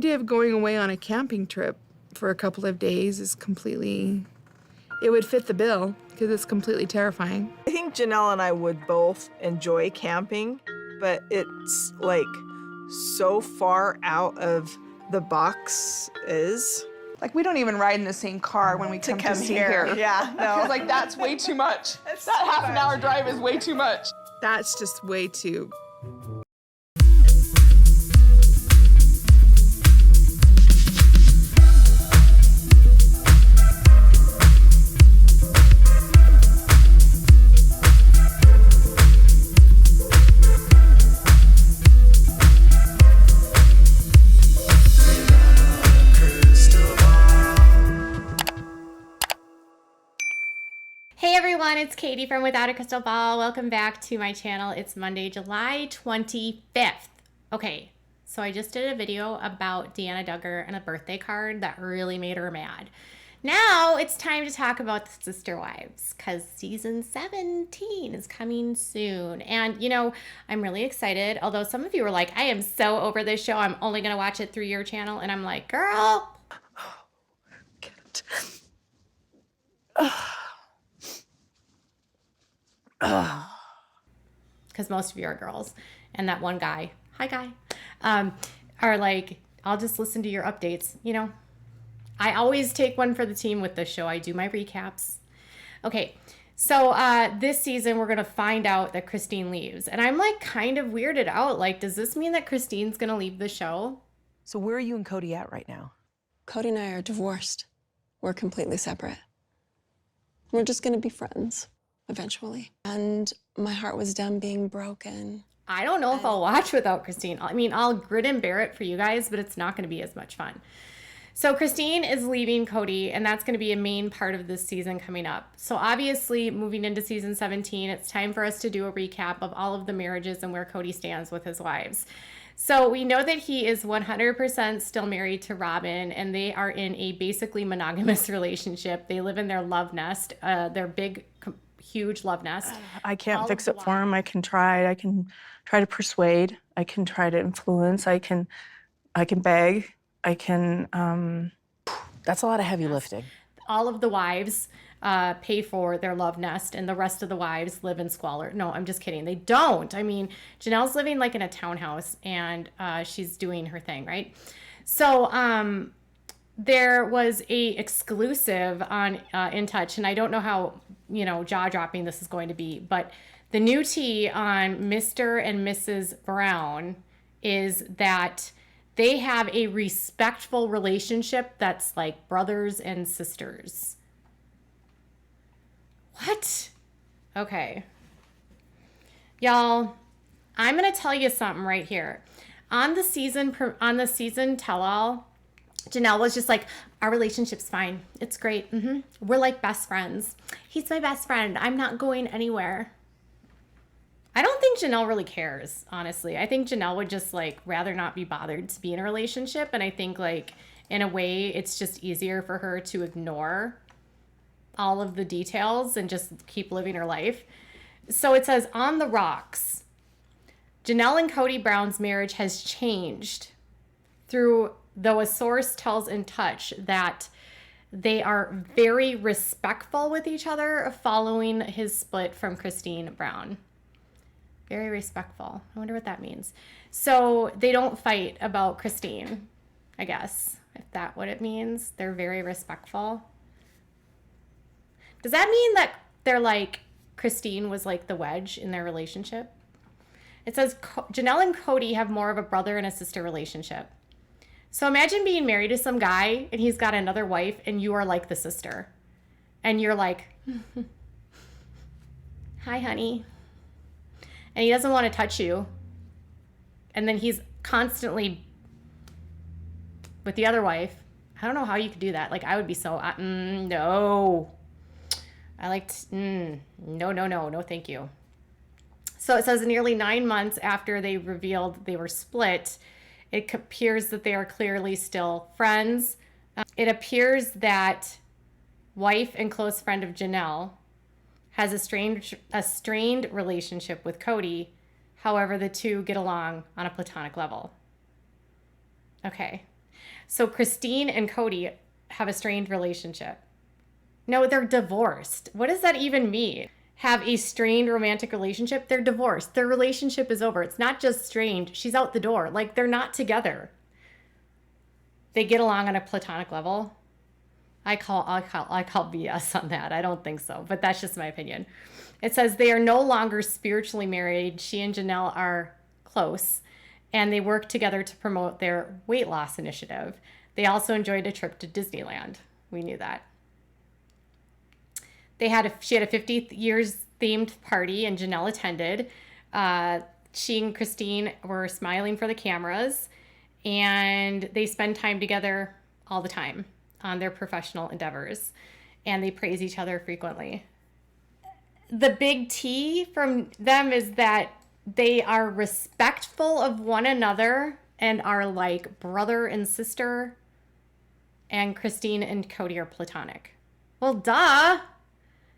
The idea of going away on a camping trip for a couple of days is completely, it would fit the bill because it's completely terrifying. I think Janelle and I would both enjoy camping, but it's like so far out of the boxes. Like, we don't even ride in the same car when we come to see here. Yeah, no. Like, that's way too much. That's That too half an hour much. drive is way too much. That's just way too. Hey everyone, it's Katie from Without a Crystal Ball. Welcome back to my channel. It's Monday, July 25th. Okay, so I just did a video about Deanna Duggar and a birthday card that really made her mad. Now it's time to talk about the Sister Wives because season 17 is coming soon. And you know, I'm really excited. Although some of you were like, I am so over this show. I'm only going to watch it through your channel. And I'm like, girl. Because most of you are girls, and that one guy, hi guy, are like, I'll just listen to your updates. You know, I always take one for the team with this show. I do my recaps. Okay, so this season we're gonna find out that Christine leaves, and I'm like kind of weirded out. Like, does this mean that Christine's gonna leave the show? So where are you and Kody at right now? Kody and I are divorced. We're completely separate. We're just gonna be friends eventually. And my heart was done being broken. I don't know if I'll watch without Christine. I mean, I'll grit and bear it for you guys, but it's not going to be as much fun. So Christine is leaving Kody, and that's going to be a main part of this season coming up. So obviously, moving into season 17, it's time for us to do a recap of all of the marriages and where Kody stands with his wives. So we know that he is 100% still married to Robin, and they are in a basically monogamous relationship. They live in their love nest, their big, huge love nest. I can't All fix of it the for him. I can try to persuade. I can try to influence. I can beg. I can. That's a lot of heavy lifting. All of the wives pay for their love nest, and the rest of the wives live in squalor. No, I'm just kidding. They don't. I mean, Janelle's living like in a townhouse, and she's doing her thing, right? So there was a exclusive on In Touch, and I don't know how, you know, jaw-dropping this is going to be, but the new tea on Mr. and Mrs. Brown is that they have a respectful relationship that's like brothers and sisters. What? Okay. Y'all, I'm going to tell you something right here. On the season tell-all, Janelle was just like, our relationship's fine. It's great. We're like best friends. He's my best friend. I'm not going anywhere. I don't think Janelle really cares, honestly. I think Janelle would just like rather not be bothered to be in a relationship. And I think like in a way it's just easier for her to ignore all of the details and just keep living her life. So it says on the rocks, Janelle and Kody Brown's marriage has changed though a source tells In Touch that they are very respectful with each other following his split from Christine Brown. Very respectful. I wonder what that means. So they don't fight about Christine, I guess, if that's what it means. They're very respectful. Does that mean that they're like, Christine was like the wedge in their relationship? It says Janelle and Kody have more of a brother and a sister relationship. So imagine being married to some guy and he's got another wife and you are like the sister. And you're like, hi, honey. And he doesn't want to touch you. And then he's constantly with the other wife. I don't know how you could do that. Like, I would be so, no. I liked, no, thank you. So it says nearly 9 months after they revealed they were split, it appears that they are clearly still friends. It appears that wife and close friend of Janelle has a strained relationship with Kody. However, the two get along on a platonic level. Okay. So Christine and Kody have a strained relationship. No, they're divorced. What does that even mean? Have a strained romantic relationship? They're divorced. Their relationship is over. It's not just strained. She's out the door. Like, they're not together. They get along on a platonic level. I call BS on that. I don't think so, but that's just my opinion. It says they are no longer spiritually married. She and Janelle are close, and they work together to promote their weight loss initiative. They also enjoyed a trip to Disneyland. We knew that. She had a 50th years themed party, and Janelle attended. She and Christine were smiling for the cameras, and they spend time together all the time on their professional endeavors, and they praise each other frequently. The big T from them is that they are respectful of one another and are like brother and sister, and Christine and Kody are platonic. Well, duh.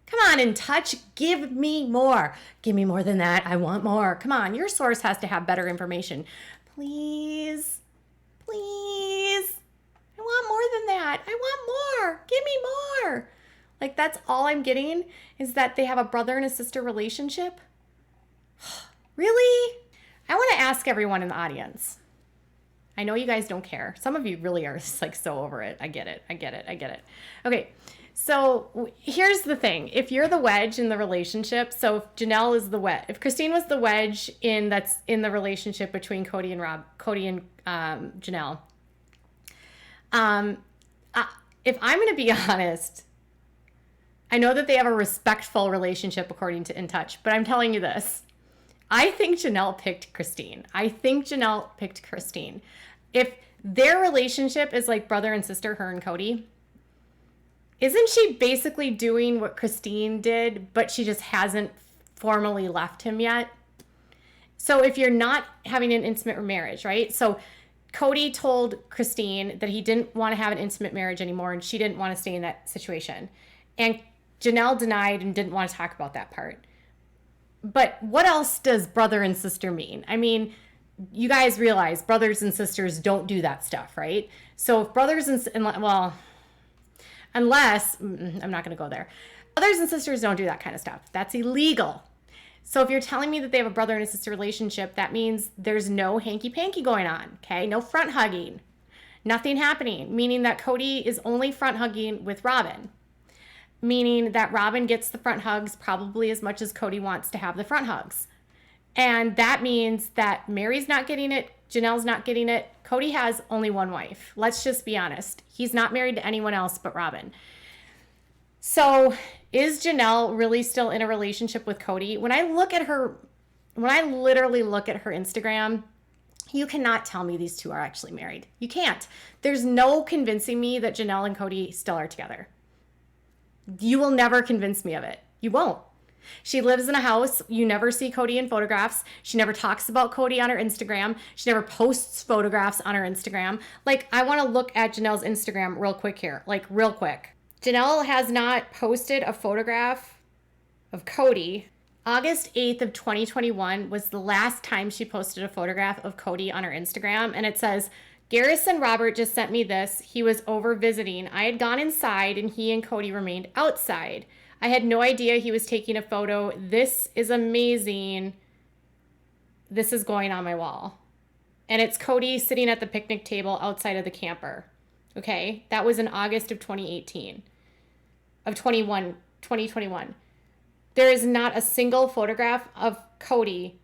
Come on, In Touch, give me more. Give me more than that. I want more. Come on, your source has to have better information. Please, please. I want more than that. I want more. Give me more. Like, that's all I'm getting is that they have a brother and a sister relationship. Really? I want to ask everyone in the audience. I know you guys don't care. Some of you really are like so over it. I get it. Okay. So here's the thing. If you're the wedge in the relationship, so if Janelle is the wedge, if Christine was the wedge that's in the relationship between Kody and Janelle, if I'm going to be honest, I know that they have a respectful relationship according to In Touch, but I'm telling you this. I think Janelle picked Christine. If their relationship is like brother and sister, her and Kody, isn't she basically doing what Christine did, but she just hasn't formally left him yet? So if you're not having an intimate marriage, right? So Kody told Christine that he didn't want to have an intimate marriage anymore, and she didn't want to stay in that situation. And Janelle denied and didn't want to talk about that part. But what else does brother and sister mean? I mean, you guys realize brothers and sisters don't do that stuff, right? So if brothers unless, I'm not going to go there. Brothers and sisters don't do that kind of stuff. That's illegal. So if you're telling me that they have a brother and a sister relationship, that means there's no hanky-panky going on, okay? No front hugging. Nothing happening, meaning that Kody is only front hugging with Robin. Meaning that Robin gets the front hugs probably as much as Kody wants to have the front hugs. And that means that Mary's not getting it, Janelle's not getting it. Kody has only one wife. Let's just be honest. He's not married to anyone else but Robin. So is Janelle really still in a relationship with Kody? When I literally look at her Instagram, you cannot tell me these two are actually married. You can't. There's no convincing me that Janelle and Kody still are together. You will never convince me of it. You won't. She lives in a house. You never see Kody in photographs. She never talks about Kody on her Instagram. She never posts photographs on her Instagram. Like, I want to look at Janelle's Instagram real quick here. Like, real quick. Janelle has not posted a photograph of Kody. August 8th of 2021 was the last time she posted a photograph of Kody on her Instagram. And it says, Garrison Robert just sent me this. He was over visiting. I had gone inside and he and Kody remained outside. I had no idea he was taking a photo. This is amazing. This is going on my wall. And it's Kody sitting at the picnic table outside of the camper. Okay? That was in August of 2018. Of 2021. There is not a single photograph of Kody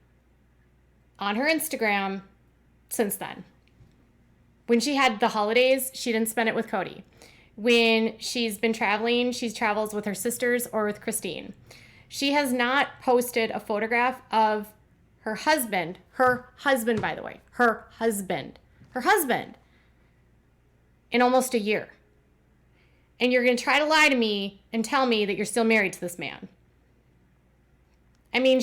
on her Instagram since then. When she had the holidays, she didn't spend it with Kody. When she's been traveling, she travels with her sisters or with Christine. She has not posted a photograph of her husband, by the way, her husband, in almost a year. And you're going to try to lie to me and tell me that you're still married to this man. I mean,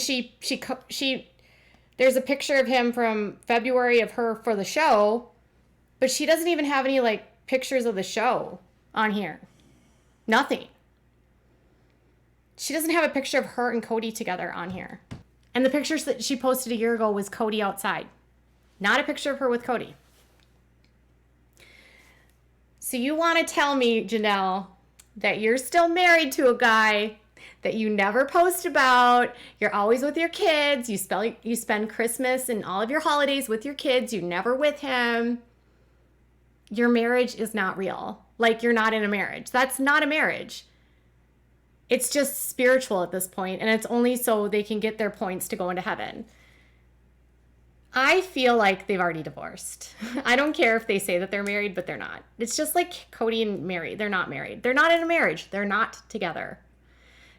there's a picture of him from February of her for the show, but she doesn't even have any like pictures of the show on here. Nothing. She doesn't have a picture of her and Kody together on here. And the pictures that she posted a year ago was Kody outside. Not a picture of her with Kody. So you want to tell me, Janelle, that you're still married to a guy that you never post about. You're always with your kids. You spend Christmas and all of your holidays with your kids. You're never with him. Your marriage is not real. Like, you're not in a marriage. That's not a marriage. It's just spiritual at this point, and it's only so they can get their points to go into heaven. I feel like they've already divorced. I don't care if they say that they're married, but they're not. It's just like Kody and Mary. They're not married. They're not in a marriage. They're not together.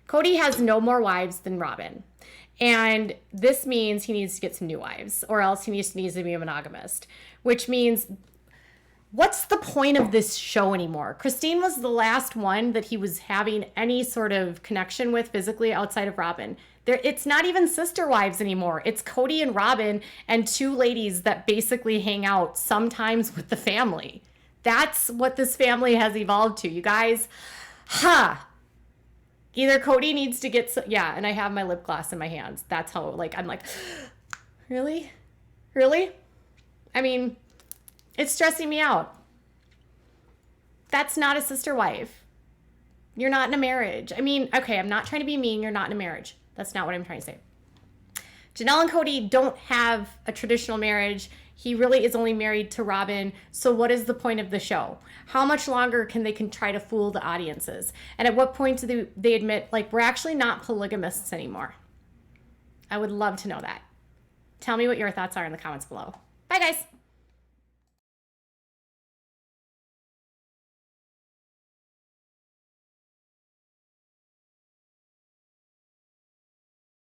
Kody has no more wives than Robin. And this means he needs to get some new wives, or else he needs to be a monogamist, which means, what's the point of this show anymore? Christine was the last one that he was having any sort of connection with physically outside of Robin. It's not even sister wives anymore. It's Kody and Robin and two ladies that basically hang out sometimes with the family. That's what this family has evolved to, you guys. Either Kody needs to get and I have my lip gloss in my hands. That's how, like, I'm like, really? Really? I mean, it's stressing me out. That's not a sister wife. You're not in a marriage. I mean, okay, I'm not trying to be mean. You're not in a marriage. That's not what I'm trying to say. Janelle and Kody don't have a traditional marriage. He really is only married to Robin. So what is the point of the show? How much longer can try to fool the audiences? And at what point do they admit, like, we're actually not polygamists anymore? I would love to know that. Tell me what your thoughts are in the comments below. Bye, guys.